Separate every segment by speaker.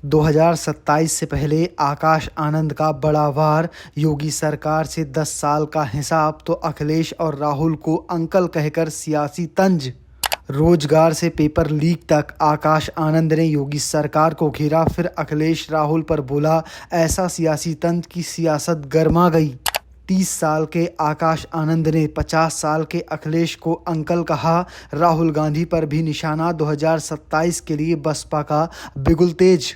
Speaker 1: 2027 से पहले आकाश आनंद का बड़ा वार। योगी सरकार से 10 साल का हिसाब तो अखिलेश और राहुल को अंकल कहकर सियासी तंज। रोजगार से पेपर लीक तक आकाश आनंद ने योगी सरकार को घेरा, फिर अखिलेश राहुल पर बोला ऐसा सियासी तंज की सियासत गर्मा गई। 30 साल के आकाश आनंद ने 50 साल के अखिलेश को अंकल कहा। राहुल गांधी पर भी निशाना। 2027 के लिए बसपा का बिगुल तेज।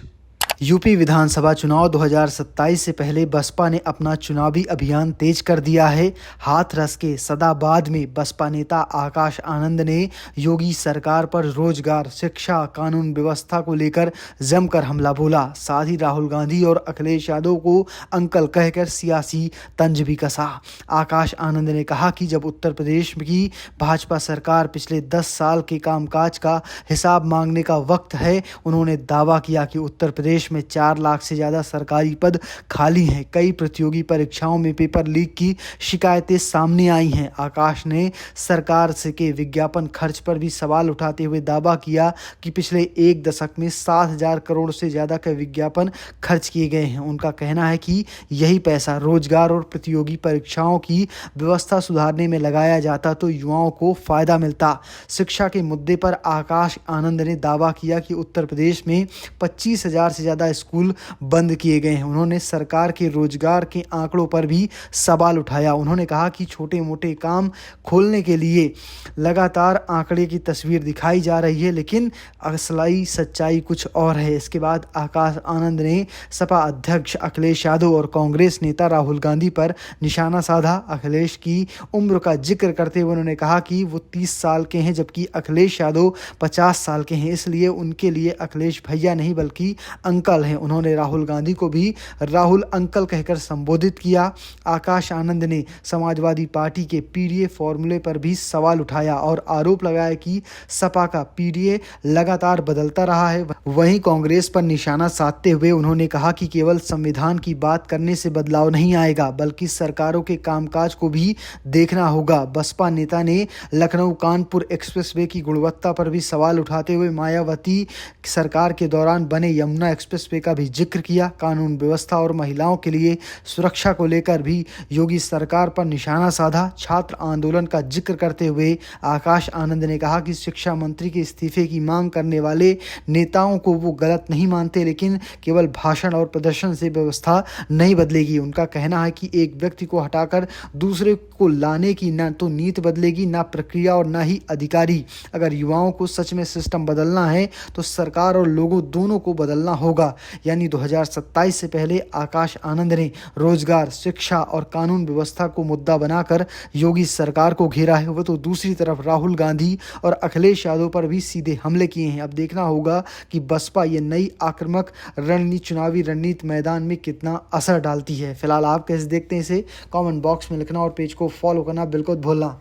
Speaker 1: यूपी विधानसभा चुनाव 2027 से पहले बसपा ने अपना चुनावी अभियान तेज कर दिया है। हाथरस के सदाबाद में बसपा नेता आकाश आनंद ने योगी सरकार पर रोजगार, शिक्षा, कानून व्यवस्था को लेकर जमकर हमला बोला। साथ ही राहुल गांधी और अखिलेश यादव को अंकल कहकर सियासी तंज भी कसा। आकाश आनंद ने कहा कि जब उत्तर प्रदेश की भाजपा सरकार पिछले 10 साल के कामकाज का हिसाब मांगने का वक्त है। उन्होंने दावा किया कि उत्तर प्रदेश में 4 लाख से ज़्यादा सरकारी पद खाली हैं। कई प्रतियोगी परीक्षाओं में पेपर लीक की शिकायतें सामने आई हैं। आकाश ने सरकार से के विज्ञापन खर्च पर भी सवाल उठाते हुए दावा किया कि पिछले 1 दशक में 7,000 करोड़ से ज़्यादा के विज्ञापन खर्च किए गए हैं। उनका कहना है कि यही पैसा रोजगार और प्रतियोगी परीक्षाओं की व्यवस्था सुधारने में लगाया जाता तो युवाओं को फायदा मिलता। शिक्षा के मुद्दे पर आकाश आनंद ने दावा किया कि उत्तर प्रदेश में 25,000 से ज़्यादा स्कूल बंद किए गए हैं। उन्होंने सरकार के रोजगार के आंकड़ों पर भी सवाल उठाया। उन्होंने कहा कि छोटे मोटे काम खोलने के लिए लगातार आंकड़े की तस्वीर दिखाई जा रही है, लेकिन असली सच्चाई कुछ और है। इसके बाद आकाश आनंद ने सपा अध्यक्ष अखिलेश यादव और कांग्रेस नेता राहुल गांधी पर निशाना साधा। अखिलेश की उम्र का जिक्र करते हुए उन्होंने कहा कि वो 30 साल के हैं जबकि अखिलेश यादव 50 साल के हैं, इसलिए उनके लिए अखिलेश भैया नहीं बल्कि अंकल हैं। उन्होंने राहुल गांधी को भी राहुल अंकल कहकर संबोधित किया। आकाश आनंद ने समाजवादी पार्टी के पीडीए फॉर्मूले पर भी सवाल उठाया और आरोप लगाया कि सपा का पीडीए लगातार बदलता रहा है। वहीं कांग्रेस पर निशाना साधते हुए उन्होंने कहा कि केवल संविधान की बात करने से बदलाव नहीं आएगा बल्कि सरकारों के कामकाज को भी देखना होगा। बसपा नेता ने लखनऊ कानपुर एक्सप्रेसवे की गुणवत्ता पर भी सवाल उठाते हुए मायावती सरकार के दौरान बने यमुना एक्सप्रेसवे का भी जिक्र किया। कानून व्यवस्था और महिलाओं के लिए सुरक्षा को लेकर भी योगी सरकार पर निशाना साधा। छात्र आंदोलन का जिक्र करते हुए आकाश आनंद ने कहा कि शिक्षा मंत्री के इस्तीफे की मांग करने वाले नेताओं को वो गलत नहीं मानते, लेकिन केवल भाषण और प्रदर्शन से व्यवस्था नहीं बदलेगी। उनका कहना है कि एक व्यक्ति को हटाकर दूसरे को लाने की न तो नीति बदलेगी, ना प्रक्रिया और ना ही अधिकारी। अगर युवाओं को सच में सिस्टम बदलना है तो सरकार और लोगों दोनों को बदलना होगा। यानी 2027 से पहले आकाश आनंद ने रोजगार, शिक्षा और कानून व्यवस्था को मुद्दा बनाकर योगी सरकार को घेरा है। वो तो दूसरी तरफ राहुल गांधी और अखिलेश यादव पर भी सीधे हमले किए हैं। अब देखना होगा कि बसपा ये नई आक्रामक रणनीति चुनावी रणनीति मैदान में कितना असर डालती है। फिलहाल आप कैसे देखते हैं इसे कमेंट बॉक्स में लिखना और पेज को फॉलो करना बिल्कुल भूलना।